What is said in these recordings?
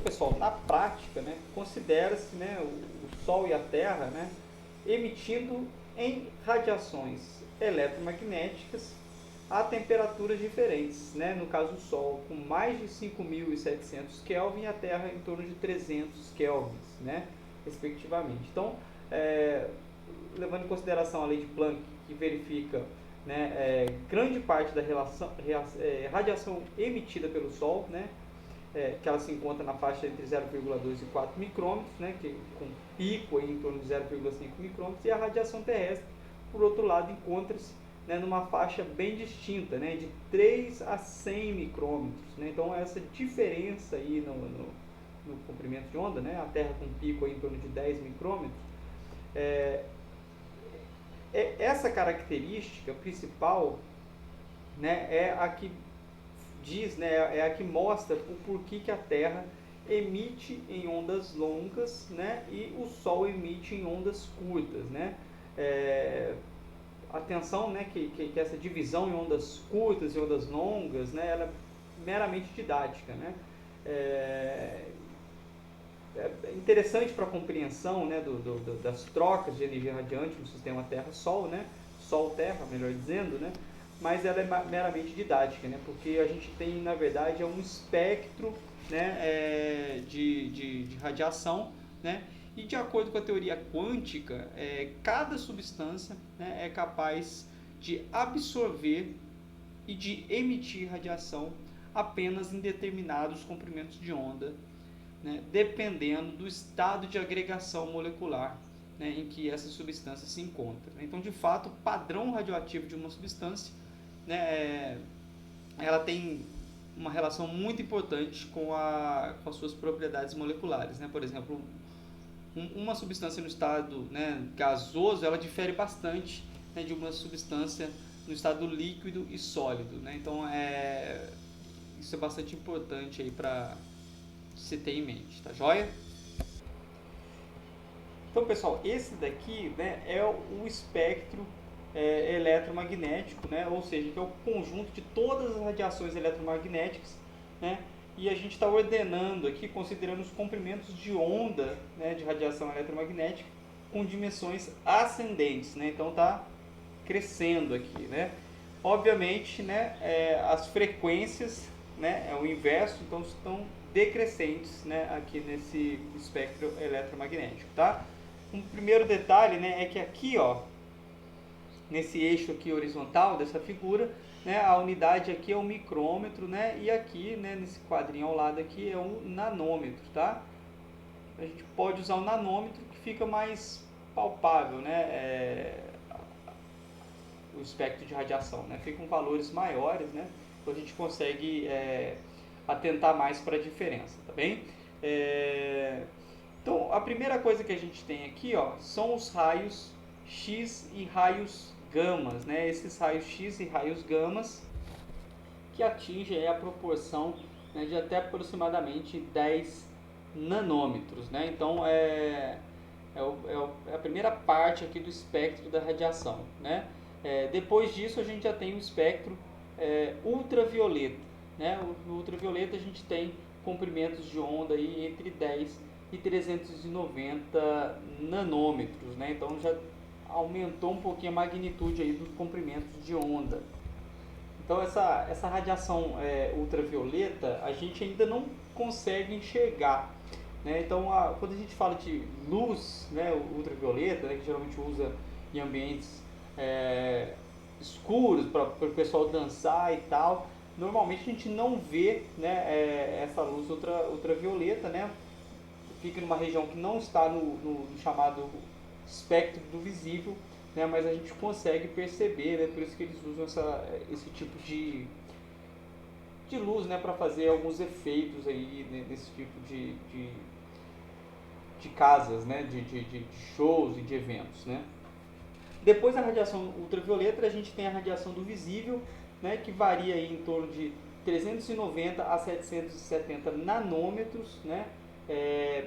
pessoal, na prática, né, considera-se, né, o Sol e a Terra, né, emitindo em radiações eletromagnéticas a temperaturas diferentes, né? No caso o Sol com mais de 5.700 Kelvin e a Terra em torno de 300 Kelvins, né? Respectivamente. Então, levando em consideração a lei de Planck, que verifica, né, grande parte da radiação emitida pelo Sol, né, que ela se encontra na faixa entre 0,2 e 4 micrômetros, né, com pico aí em torno de 0,5 micrômetros, e a radiação terrestre, por outro lado, encontra-se, né, numa faixa bem distinta, né, de 3 a 100 micrômetros. Né, então, essa diferença aí no comprimento de onda, né, a Terra com pico aí em torno de 10 micrômetros, essa característica principal, né, é a que diz, né, é a que mostra o porquê que a Terra emite em ondas longas, né, e o Sol emite em ondas curtas, né. Atenção, né, que essa divisão em ondas curtas e ondas longas, né, ela é meramente didática, né. É interessante para a compreensão, né, das trocas de energia radiante no sistema Terra-Sol, né, Sol-Terra, melhor dizendo, né, mas ela é meramente didática, né, porque a gente tem, na verdade, um espectro, né, de radiação, né, e de acordo com a teoria quântica, cada substância, né, é capaz de absorver e de emitir radiação apenas em determinados comprimentos de onda, né, dependendo do estado de agregação molecular, né, em que essa substância se encontra. Então, de fato, o padrão radioativo de uma substância, né, ela tem uma relação muito importante com as suas propriedades moleculares. Né? Por exemplo, uma substância no estado, né, gasoso, ela difere bastante, né, de uma substância no estado líquido e sólido. Né? Então, isso é bastante importante aí para se ter em mente, tá joia? Então, pessoal, esse daqui, né, é o espectro eletromagnético, né, ou seja, que é o conjunto de todas as radiações eletromagnéticas, né, e a gente está ordenando aqui, considerando os comprimentos de onda, né, de radiação eletromagnética com dimensões ascendentes, né, então está crescendo aqui, né. Obviamente, né, as frequências, né, é o inverso, então estão decrescentes, né, aqui nesse espectro eletromagnético, tá? Um primeiro detalhe, né, é que aqui, ó, nesse eixo aqui horizontal dessa figura, né, a unidade aqui é o micrômetro, né, e aqui, né, nesse quadrinho ao lado aqui é um nanômetro, tá? A gente pode usar o nanômetro que fica mais palpável, né, o espectro de radiação, né, fica com valores maiores, né, então a gente consegue atentar mais para a diferença, tá bem? Então, a primeira coisa que a gente tem aqui, ó, são os raios X e raios gamas, né? Esses raios X e raios gamas que atingem a proporção, né, de até aproximadamente 10 nanômetros, né? Então, é a primeira parte aqui do espectro da radiação, né? Depois disso, a gente já tem o espectro ultravioleta, né? O ultravioleta a gente tem comprimentos de onda aí entre 10 e 390 nanômetros, né? Então já aumentou um pouquinho a magnitude aí dos comprimentos de onda. Então essa radiação ultravioleta a gente ainda não consegue enxergar, né? Então quando a gente fala de luz, né, ultravioleta, né, que geralmente usa em ambientes escuros para o pessoal dançar e tal, normalmente a gente não vê, né, essa luz ultravioleta, né? Fica numa região que não está no chamado espectro do visível, né, mas a gente consegue perceber, né, por isso que eles usam esse tipo de luz, né, para fazer alguns efeitos aí, né, nesse tipo de casas, né, de shows e de eventos, né. Depois da radiação ultravioleta, a gente tem a radiação do visível, né, que varia aí em torno de 390 a 770 nanômetros, né.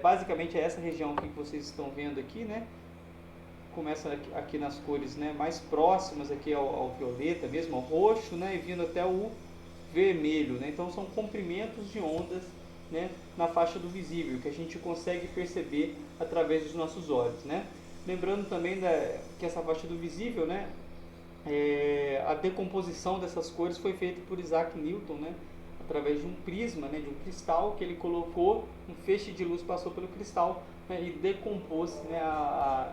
Basicamente é essa região aqui que vocês estão vendo aqui, né? Começa aqui nas cores, né, mais próximas aqui ao violeta mesmo, ao roxo, né, e vindo até o vermelho, né? Então são comprimentos de ondas né, na faixa do visível, que a gente consegue perceber através dos nossos olhos, né? Lembrando também que essa faixa do visível, né, a decomposição dessas cores foi feita por Isaac Newton, né, através de um prisma, né, de um cristal que ele colocou, um feixe de luz passou pelo cristal, né, e decompôs, né,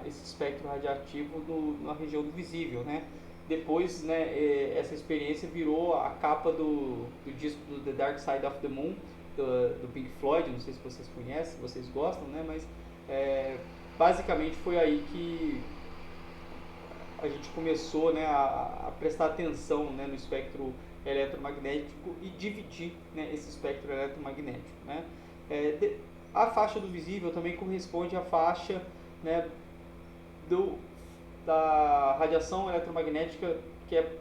esse espectro radioativo na região do visível, né. Depois, né, essa experiência virou a capa do disco do The Dark Side of the Moon, do Pink Floyd. Não sei se vocês conhecem, se vocês gostam, né, mas basicamente foi aí que a gente começou, né, a prestar atenção, né, no espectro eletromagnético e dividir, né, esse espectro eletromagnético, né. A faixa do visível também corresponde à faixa, né, da radiação eletromagnética que é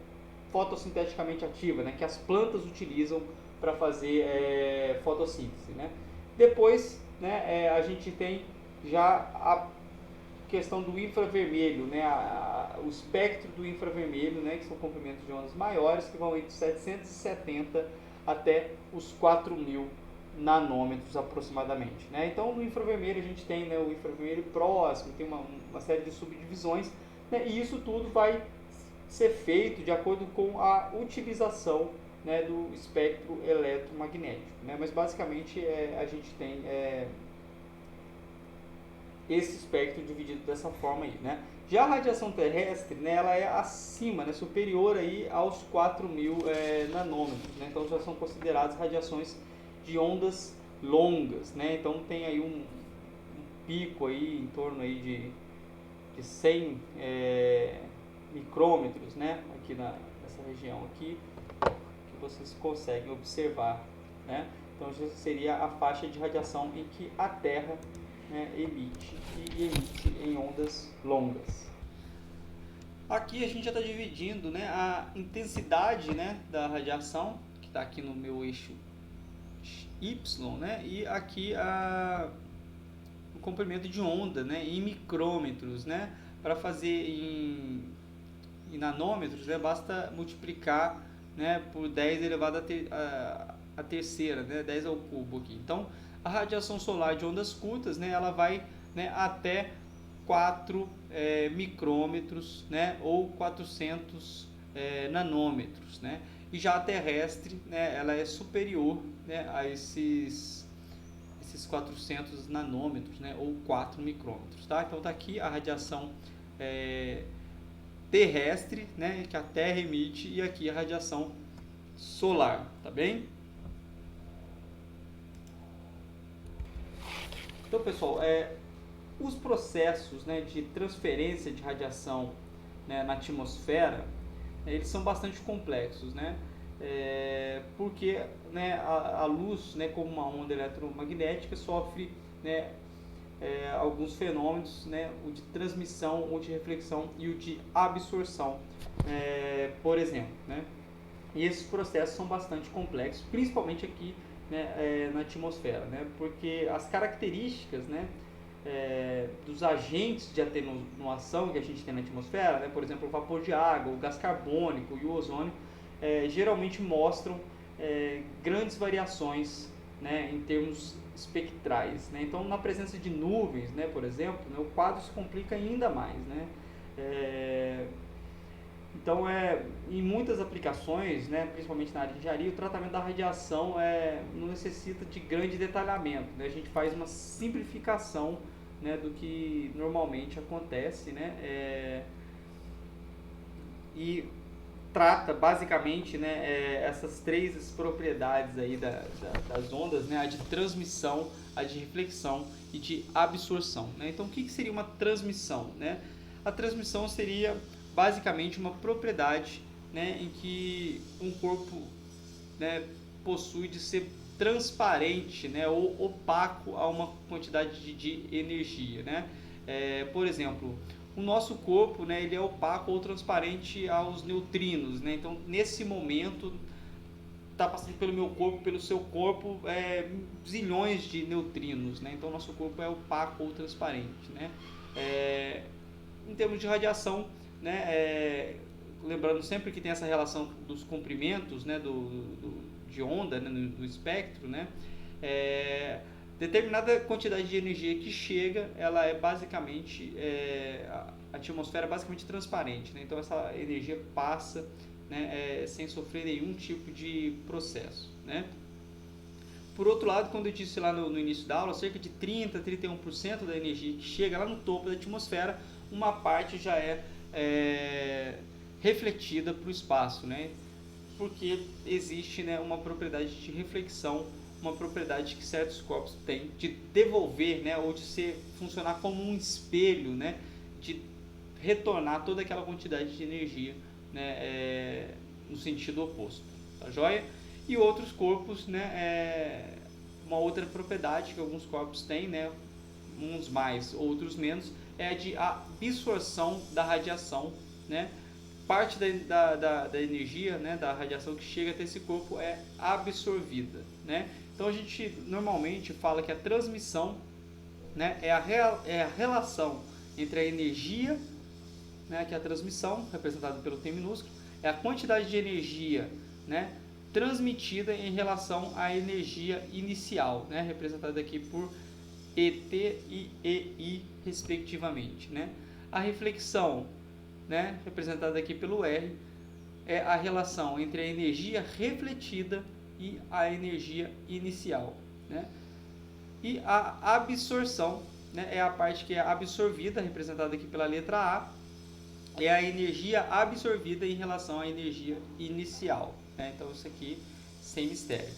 fotossinteticamente ativa, né, que as plantas utilizam para fazer fotossíntese, né. Depois, né, a gente tem já a questão do infravermelho, né, o espectro do infravermelho, né, que são comprimentos de ondas maiores, que vão entre 770 até os 4.000 nanômetros aproximadamente, né. Então no infravermelho a gente tem, né, o infravermelho próximo, tem uma série de subdivisões, né, e isso tudo vai ser feito de acordo com a utilização, né, do espectro eletromagnético, né. Mas basicamente a gente tem esse espectro dividido dessa forma aí, né. Já a radiação terrestre, né, ela é acima, né, superior aí aos 4.000 nanômetros, né. Então já são consideradas radiações de ondas longas, né. Então tem aí um pico aí em torno aí de 100 micrômetros, né, aqui nessa região aqui, que vocês conseguem observar, né. Então isso seria a faixa de radiação em que a Terra, né, emite em ondas longas. Aqui a gente já está dividindo, né, a intensidade, né, da radiação, que está aqui no meu eixo Y, né, e aqui o comprimento de onda, né, em micrômetros, né. Para fazer em nanômetros, né, basta multiplicar, né, por 10 elevado a terceira, né, 10 ao cubo aqui. Então a radiação solar de ondas curtas, né, ela vai, né, até 4 micrômetros, né, ou 400 nanômetros, né. E já a terrestre, né, ela é superior, né, a esses 400 nanômetros, né, ou 4 micrômetros, tá? Então tá aqui a radiação terrestre, né, que a Terra emite, e aqui a radiação solar, tá bem? Então, pessoal, os processos, né, de transferência de radiação, né, na atmosfera, eles são bastante complexos, né? Porque, né, a luz, né, como uma onda eletromagnética, sofre, né, alguns fenômenos, né, o de transmissão, o de reflexão e o de absorção, por exemplo, né? E esses processos são bastante complexos, principalmente aqui, né, na atmosfera, né? Porque as características, né, dos agentes de atenuação que a gente tem na atmosfera, né, por exemplo, o vapor de água, o gás carbônico e o ozônio, geralmente mostram grandes variações, né, em termos espectrais, né? Então, na presença de nuvens, né, por exemplo, né, o quadro se complica ainda mais, né? Então, em muitas aplicações, né, principalmente na área de engenharia, o tratamento da radiação não necessita de grande detalhamento, né? A gente faz uma simplificação, né, do que normalmente acontece, né? E trata basicamente, né, essas três propriedades aí das ondas, né, a de transmissão, a de reflexão e de absorção, né? Então, o que seria uma transmissão, né? A transmissão seria basicamente uma propriedade, né, em que um corpo, né, possui de ser transparente, né, ou opaco a uma quantidade de energia, né? Por exemplo, o nosso corpo, né, ele é opaco ou transparente aos neutrinos, né? Então, nesse momento, está passando pelo meu corpo, pelo seu corpo, zilhões de neutrinos, né? Então, nosso corpo é opaco ou transparente, né? Em termos de radiação, né, lembrando sempre que tem essa relação dos comprimentos, né, de onda, né, do espectro, né? Determinada quantidade de energia que chega, ela é basicamente, a atmosfera é basicamente transparente, né? Então essa energia passa, né, sem sofrer nenhum tipo de processo, né? Por outro lado, quando eu disse lá no início da aula, cerca de 30 a 31% da energia que chega lá no topo da atmosfera, uma parte já é refletida para o espaço, né? Porque existe, né, uma propriedade de reflexão, uma propriedade que certos corpos têm de devolver, né, ou de funcionar como um espelho, né, de retornar toda aquela quantidade de energia, né, no sentido oposto, tá joia? E outros corpos, né, uma outra propriedade que alguns corpos têm, né, uns mais, outros menos, é a de absorção da radiação, né? Parte da energia, né, da radiação que chega até esse corpo é absorvida, né? Então a gente normalmente fala que a transmissão, né, é a relação entre a energia, né, que é a transmissão, representada pelo T minúsculo, é a quantidade de energia, né, transmitida em relação à energia inicial, né, representada aqui por ET e EI respectivamente, né? A reflexão, né, representada aqui pelo R, é a relação entre a energia refletida e a energia inicial, né? E a absorção, né, é a parte que é absorvida, representada aqui pela letra A, é a energia absorvida em relação à energia inicial, né? Então isso aqui sem mistério.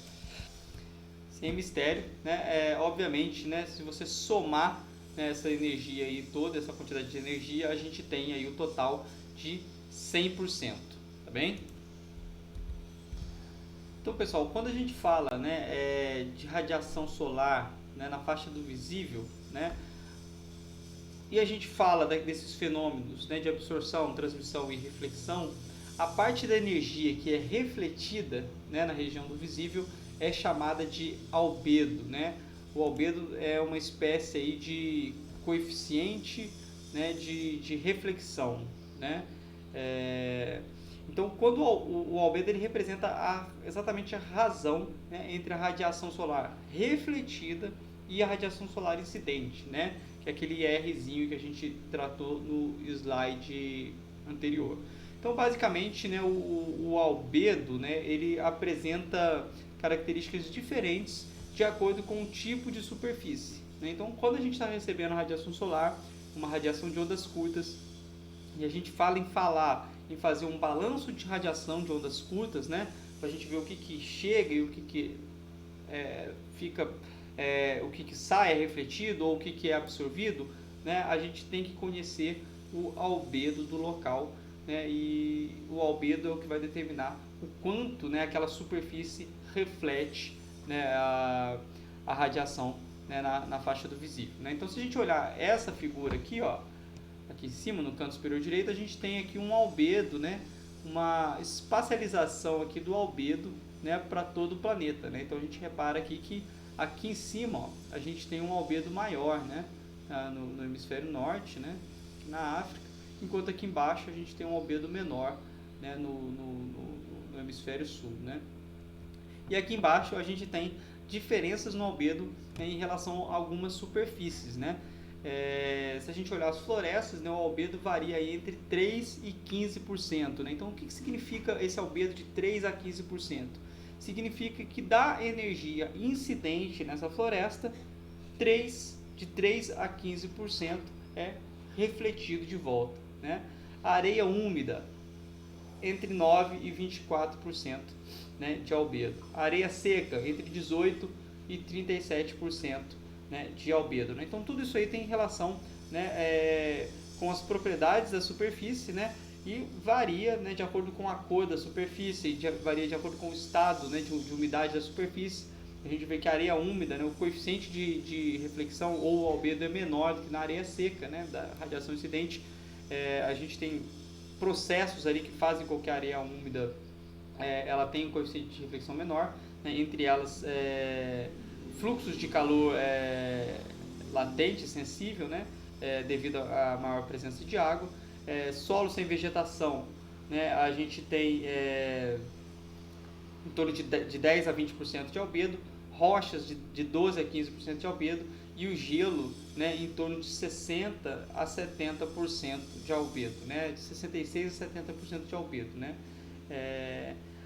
Sem mistério, né? Obviamente, né, se você somar, né, essa energia aí, toda essa quantidade de energia, a gente tem aí o total de 100%, tá bem? Então, pessoal, quando a gente fala, né, de radiação solar, né, na faixa do visível, né, e a gente fala desses fenômenos, né, de absorção, transmissão e reflexão, a parte da energia que é refletida, né, na região do visível é chamada de albedo, né? O albedo é uma espécie aí de coeficiente, né, de reflexão, né? Então, quando o albedo ele representa exatamente a razão, né, entre a radiação solar refletida e a radiação solar incidente, né? Que é aquele Rzinho que a gente tratou no slide anterior. Então, basicamente, né, o albedo, né, ele apresenta características diferentes de acordo com o tipo de superfície, né? Então, quando a gente está recebendo a radiação solar, uma radiação de ondas curtas, e a gente fala em fazer um balanço de radiação de ondas curtas, né, para a gente ver o que chega e o que fica, o que sai é refletido ou o que é absorvido, né, a gente tem que conhecer o albedo do local, né, e o albedo é o que vai determinar o quanto, né, aquela superfície reflete, né, a radiação, né, na faixa do visível, né? Então, se a gente olhar essa figura aqui, ó, aqui em cima, no canto superior direito, a gente tem aqui um albedo, né, uma espacialização aqui do albedo, né, para todo o planeta, né? Então a gente repara aqui que aqui em cima, ó, a gente tem um albedo maior, né, no hemisfério norte, né, na África, enquanto aqui embaixo a gente tem um albedo menor, né, no hemisfério sul, né? E aqui embaixo a gente tem diferenças no albedo, né, em relação a algumas superfícies, né? Se a gente olhar as florestas, né, o albedo varia entre 3 e 15%, né? Então, o que significa esse albedo de 3 a 15%? Significa que da energia incidente nessa floresta, de 3 a 15% é refletido de volta, né? A areia úmida, entre 9 e 24%, né, de albedo. A areia seca, entre 18 e 37%, né, de albedo, né? Então tudo isso aí tem relação, né, com as propriedades da superfície, né, e varia, né, de acordo com a cor da superfície, varia de acordo com o estado, né, de umidade da superfície. A gente vê que a areia úmida, né, o coeficiente de reflexão ou albedo é menor do que na areia seca, né, da radiação incidente. A gente tem processos ali que fazem com que a areia úmida ela tem um coeficiente de reflexão menor, né, entre elas fluxos de calor latente, sensível, né, devido à maior presença de água, solo sem vegetação, né, a gente tem em torno de 10 a 20% de albedo, rochas de 12 a 15% de albedo e o gelo, né, em torno de 60 a 70% de albedo, né, de 66 a 70% de albedo, né.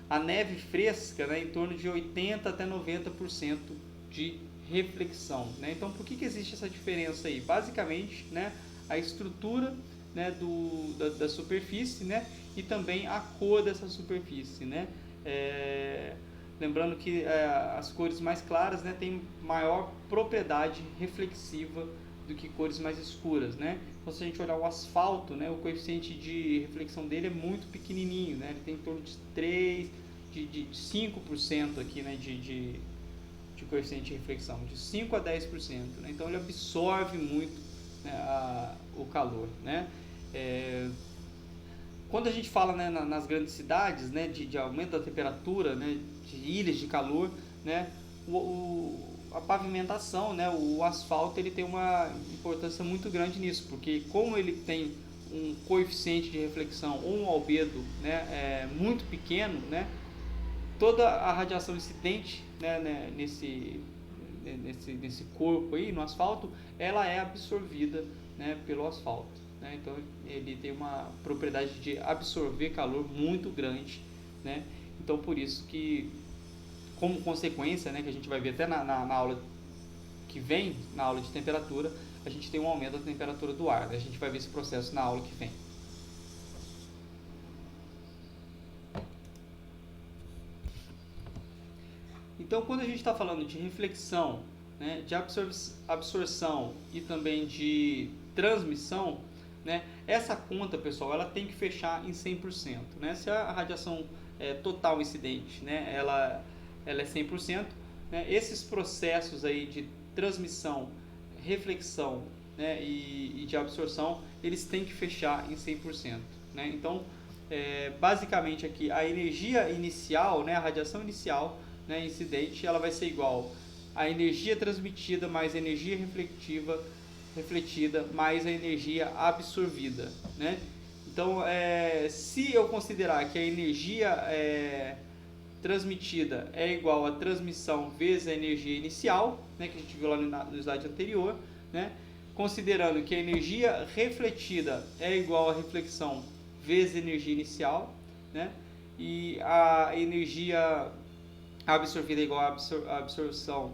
A neve fresca, né, em torno de 80 até 90% de reflexão, né. Então, por que existe essa diferença aí? Basicamente, né, a estrutura, né, da superfície, né, e também a cor dessa superfície, né. Lembrando que as cores mais claras, né, têm maior propriedade reflexiva do que cores mais escuras, né. Então, se a gente olhar o asfalto, né, o coeficiente de reflexão dele é muito pequenininho, né, ele tem em torno de 5% aqui, né, de coeficiente de reflexão, de 5 a 10%, né, então ele absorve muito, né, o calor, né. Quando a gente fala, né, nas grandes cidades, né, de aumento da temperatura, né, de ilhas de calor, né, a pavimentação, né, o asfalto, ele tem uma importância muito grande nisso, porque como ele tem um coeficiente de reflexão ou um albedo, né, muito pequeno, né, toda a radiação incidente, né, nesse corpo aí, no asfalto, ela é absorvida, né, pelo asfalto, né? Então ele tem uma propriedade de absorver calor muito grande, né? Então por isso que, como consequência, né, que a gente vai ver até na aula que vem, na aula de temperatura, a gente tem um aumento da temperatura do ar, né? A gente vai ver esse processo na aula que vem. Então, quando a gente está falando de reflexão, né, de absorção e também de transmissão, né, essa conta, pessoal, ela tem que fechar em 100%. Né? Se a radiação total incidente, né, ela é 100%, né, esses processos aí de transmissão, reflexão, né, e de absorção, eles têm que fechar em 100%. Né? Então, basicamente aqui, a energia inicial, né, a radiação inicial, né, incidente, ela vai ser igual a energia transmitida mais a energia refletida mais a energia absorvida, né? Então, se eu considerar que a energia transmitida é igual a transmissão vezes a energia inicial, né, que a gente viu lá no slide anterior, né, considerando que a energia refletida é igual a reflexão vezes a energia inicial, né, e a energia absorvida é igual a absorção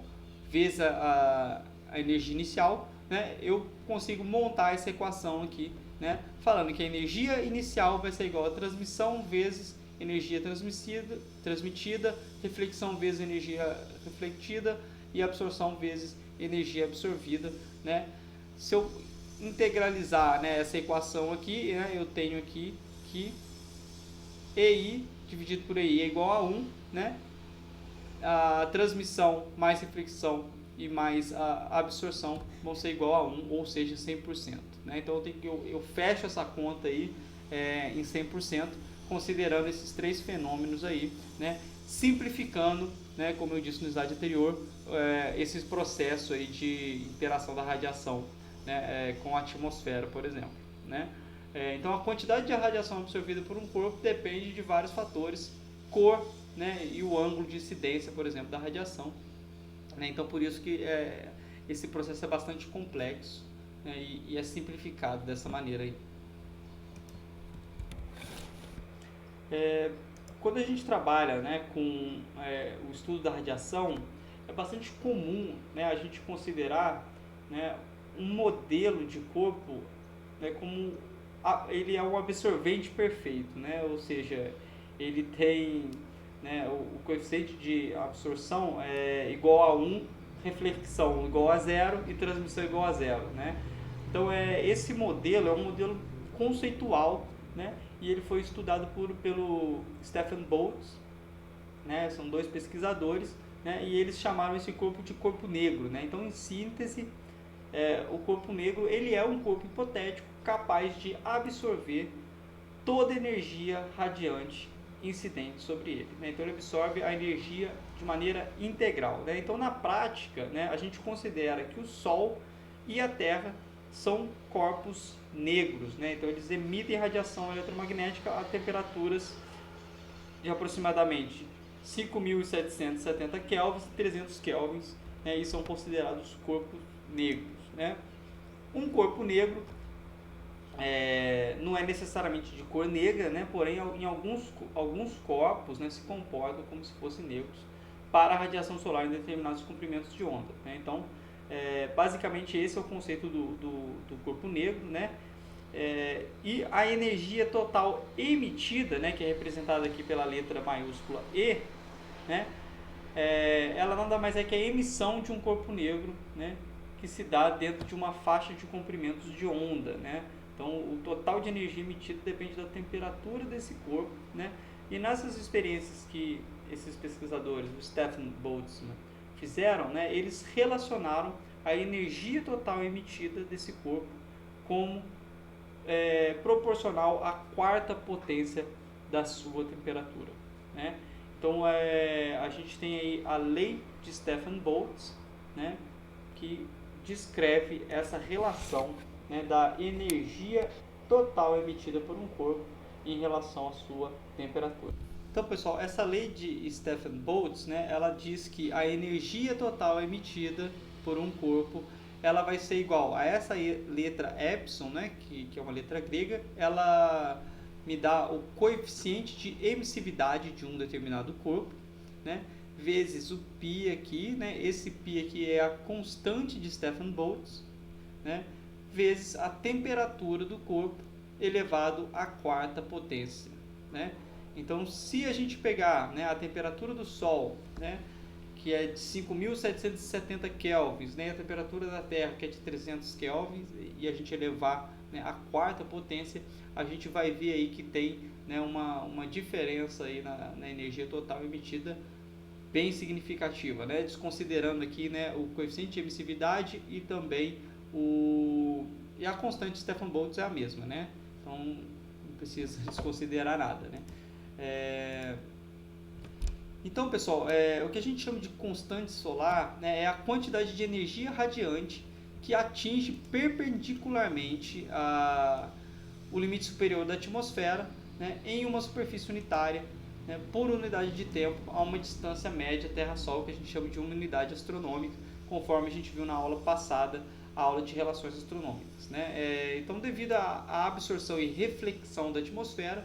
vezes a energia inicial, né, eu consigo montar essa equação aqui, né, falando que a energia inicial vai ser igual a transmissão vezes energia transmitida, reflexão vezes energia refletida e absorção vezes energia absorvida, né. Se eu integralizar, né, essa equação aqui, né, eu tenho aqui que EI dividido por EI é igual a 1, né, a transmissão mais reflexão e mais a absorção vão ser igual a 1, ou seja, 100%. Né? Então eu fecho essa conta aí em 100%, considerando esses três fenômenos aí, né? Simplificando, né, como eu disse no slide anterior, esses processos aí de interação da radiação, né, com a atmosfera, por exemplo. Né? Então a quantidade de radiação absorvida por um corpo depende de vários fatores, cor, né, e o ângulo de incidência, por exemplo, da radiação. Né? Então por isso que esse processo é bastante complexo, né, e é simplificado dessa maneira aí. Quando a gente trabalha, né, com o estudo da radiação, é bastante comum, né, a gente considerar, né, um modelo de corpo, né, como ele é um absorvente perfeito, né, ou seja, ele tem, né, o coeficiente de absorção é igual a 1, reflexão igual a 0 e transmissão igual a 0. Né? Então esse modelo é um modelo conceitual, né, e ele foi estudado pelo Stephen Boltz, né, são dois pesquisadores, né, e eles chamaram esse corpo de corpo negro. Né? Então, em síntese, o corpo negro ele é um corpo hipotético capaz de absorver toda a energia radiante incidente sobre ele. Né? Então, ele absorve a energia de maneira integral. Né? Então, na prática, né, a gente considera que o Sol e a Terra são corpos negros. Né? Então, eles emitem radiação eletromagnética a temperaturas de aproximadamente 5.770 kelvins e 300 kelvins, né, e são considerados corpos negros, né? Um corpo negro não é necessariamente de cor negra, né, porém em alguns corpos, né, se comportam como se fossem negros para a radiação solar em determinados comprimentos de onda, né? Então, basicamente esse é o conceito do corpo negro, né? E a energia total emitida, né, que é representada aqui pela letra maiúscula E, né, ela nada mais é que a emissão de um corpo negro, né, que se dá dentro de uma faixa de comprimentos de onda, né? Então, o total de energia emitida depende da temperatura desse corpo, né? E nessas experiências que esses pesquisadores, o Stephen Boltzmann, fizeram, né, eles relacionaram a energia total emitida desse corpo como proporcional à quarta potência da sua temperatura, né? Então, a gente tem aí a lei de Stephen Boltzmann, né, que descreve essa relação, né, da energia total emitida por um corpo em relação à sua temperatura. Então, pessoal, essa lei de Stephen Boltzmann, né, ela diz que a energia total emitida por um corpo ela vai ser igual a essa letra epsilon, né, que é uma letra grega, ela me dá o coeficiente de emissividade de um determinado corpo, né, vezes o π aqui, né, esse π aqui é a constante de Stephen Boltzmann, né, vezes a temperatura do corpo elevado à quarta potência, né. Então, se a gente pegar, né, a temperatura do Sol, né, que é de 5.770 kelvins, né, a temperatura da Terra, que é de 300 kelvins, e a gente elevar, né, a quarta potência, a gente vai ver aí que tem, né, uma diferença aí na energia total emitida bem significativa, né, desconsiderando aqui, né, o coeficiente de emissividade e também a constante de Stephen Boltzmann é a mesma, né, então não precisa desconsiderar nada, né. Então, pessoal, o que a gente chama de constante solar, né, é a quantidade de energia radiante que atinge perpendicularmente o limite superior da atmosfera, né, em uma superfície unitária, né, por unidade de tempo a uma distância média Terra-Sol, que a gente chama de uma unidade astronômica, conforme a gente viu na aula passada, a aula de relações astronômicas, né. Então, devido à absorção e reflexão da atmosfera,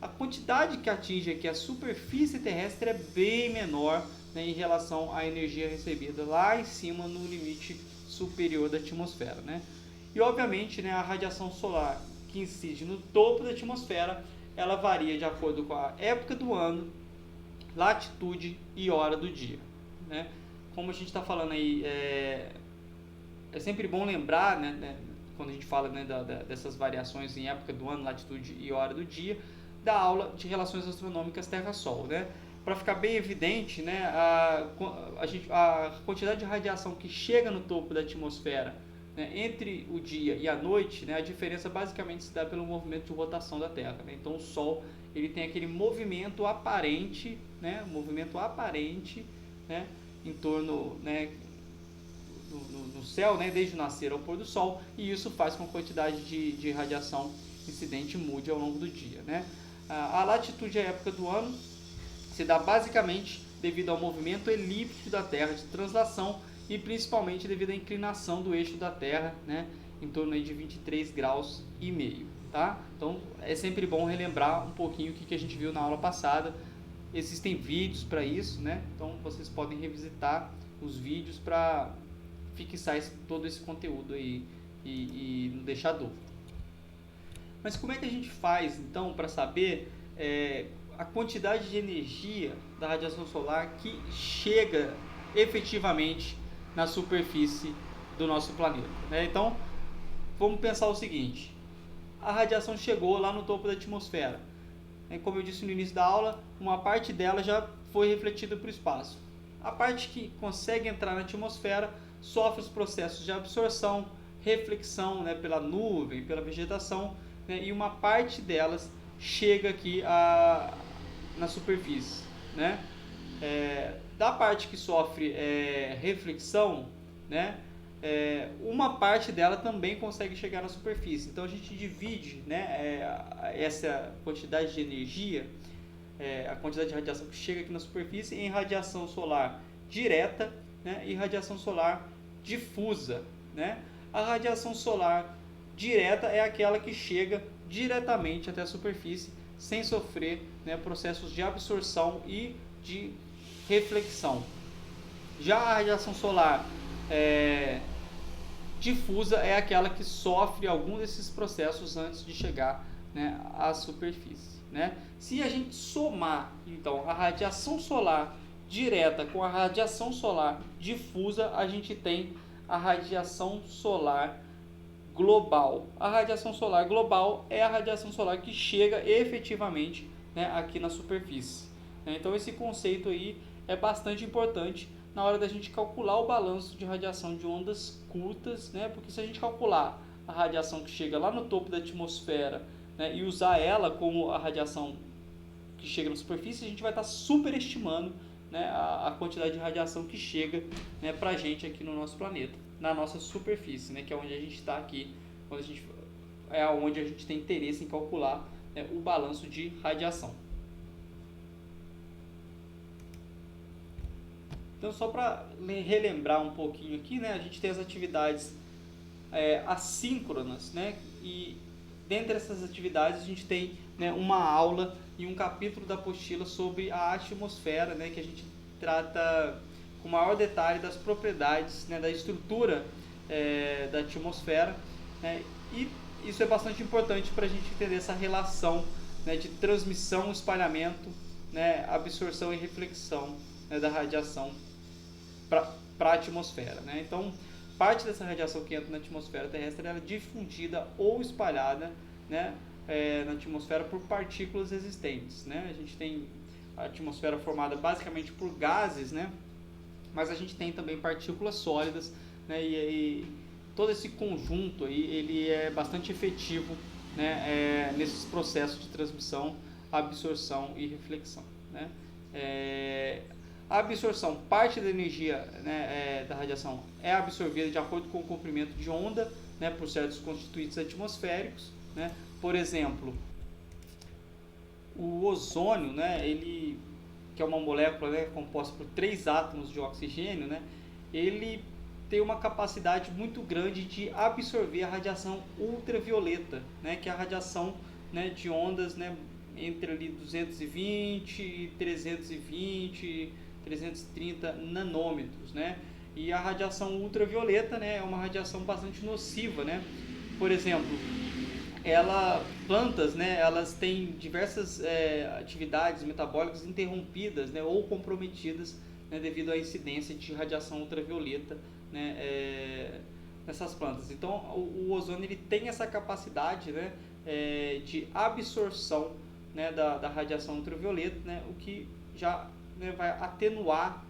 a quantidade que atinge aqui a superfície terrestre é bem menor, né, em relação à energia recebida lá em cima no limite superior da atmosfera, né? E obviamente, né, a radiação solar que incide no topo da atmosfera, ela varia de acordo com a época do ano, latitude e hora do dia, né? Como a gente está falando aí, é sempre bom lembrar, né, quando a gente fala, né, dessas variações em época do ano, latitude e hora do dia, da aula de relações astronômicas Terra-Sol, né? Para ficar bem evidente, né, a quantidade de radiação que chega no topo da atmosfera, né, entre o dia e a noite, né, a diferença basicamente se dá pelo movimento de rotação da Terra, né? Então o Sol ele tem aquele movimento aparente, né, né, em torno, né, no céu, né, desde o nascer ao pôr do Sol, e isso faz com que a quantidade de radiação incidente mude ao longo do dia, né? A latitude é a época do ano se dá basicamente devido ao movimento elíptico da Terra de translação e principalmente devido à inclinação do eixo da Terra, né, em torno aí de 23 graus e meio, tá? Então é sempre bom relembrar um pouquinho o que a gente viu na aula passada. Existem vídeos para isso, né? Então vocês podem revisitar os vídeos para fixar todo esse conteúdo aí e não deixar dúvida. Mas como é que a gente faz, então, para saber a quantidade de energia da radiação solar que chega efetivamente na superfície do nosso planeta, né? Então, vamos pensar o seguinte: a radiação chegou lá no topo da atmosfera. Como eu disse no início da aula, uma parte dela já foi refletida para o espaço. A parte que consegue entrar na atmosfera sofre os processos de absorção, reflexão, né, pela nuvem, pela vegetação, né, e uma parte delas chega aqui na superfície, né? Da parte que sofre reflexão, né, uma parte dela também consegue chegar na superfície. Então a gente divide, né, essa quantidade de energia a quantidade de radiação que chega aqui na superfície em radiação solar direta, né, e radiação solar difusa, né? A radiação solar direta é aquela que chega diretamente até a superfície sem sofrer, né, processos de absorção e de reflexão. Já a radiação solar difusa é aquela que sofre algum desses processos antes de chegar, né, à superfície, né? Se a gente somar então a radiação solar direta com a radiação solar difusa, a gente tem a radiação solar global. A radiação solar global é a radiação solar que chega efetivamente, né, aqui na superfície. Então esse conceito aí é bastante importante na hora da gente calcular o balanço de radiação de ondas curtas, né? Porque se a gente calcular a radiação que chega lá no topo da atmosfera, né, e usar ela como a radiação que chega na superfície, a gente vai estar superestimando, né, a quantidade de radiação que chega, né, para a gente aqui no nosso planeta, na nossa superfície, né, que é onde a gente está aqui, é onde a gente tem interesse em calcular, né, o balanço de radiação. Então, só para relembrar um pouquinho aqui, né, a gente tem as atividades assíncronas, né, e dentre essas atividades a gente tem, né, uma aula e um capítulo da apostila sobre a atmosfera, né, que a gente trata com maior detalhe das propriedades, né, da estrutura da atmosfera, né, e isso é bastante importante para a gente entender essa relação, né, de transmissão, espalhamento, né, absorção e reflexão, né, da radiação para a atmosfera, né? Então, parte dessa radiação que entra na atmosfera terrestre ela é difundida ou espalhada, né, na atmosfera por partículas existentes, né? A gente tem a atmosfera formada basicamente por gases, né? Mas a gente tem também partículas sólidas, né? E todo esse conjunto aí, ele é bastante efetivo, né, nesses processos de transmissão, absorção e reflexão, né? A absorção, parte da energia, né, da radiação é absorvida de acordo com o comprimento de onda, né, por certos constituintes atmosféricos, né? Por exemplo, o ozônio, né, ele, que é uma molécula, né, composta por 3 átomos de oxigênio, né, ele tem uma capacidade muito grande de absorver a radiação ultravioleta, né, que é a radiação, né, de ondas, né, entre ali 220 e 320 330 nanômetros, né? E a radiação ultravioleta, né, é uma radiação bastante nociva, né? Por exemplo, plantas, né, elas têm diversas atividades metabólicas interrompidas, né, ou comprometidas, né, devido à incidência de radiação ultravioleta, né, nessas plantas. Então, o ozônio ele tem essa capacidade, né, de absorção, né, da radiação ultravioleta, né, o que já, né, vai atenuar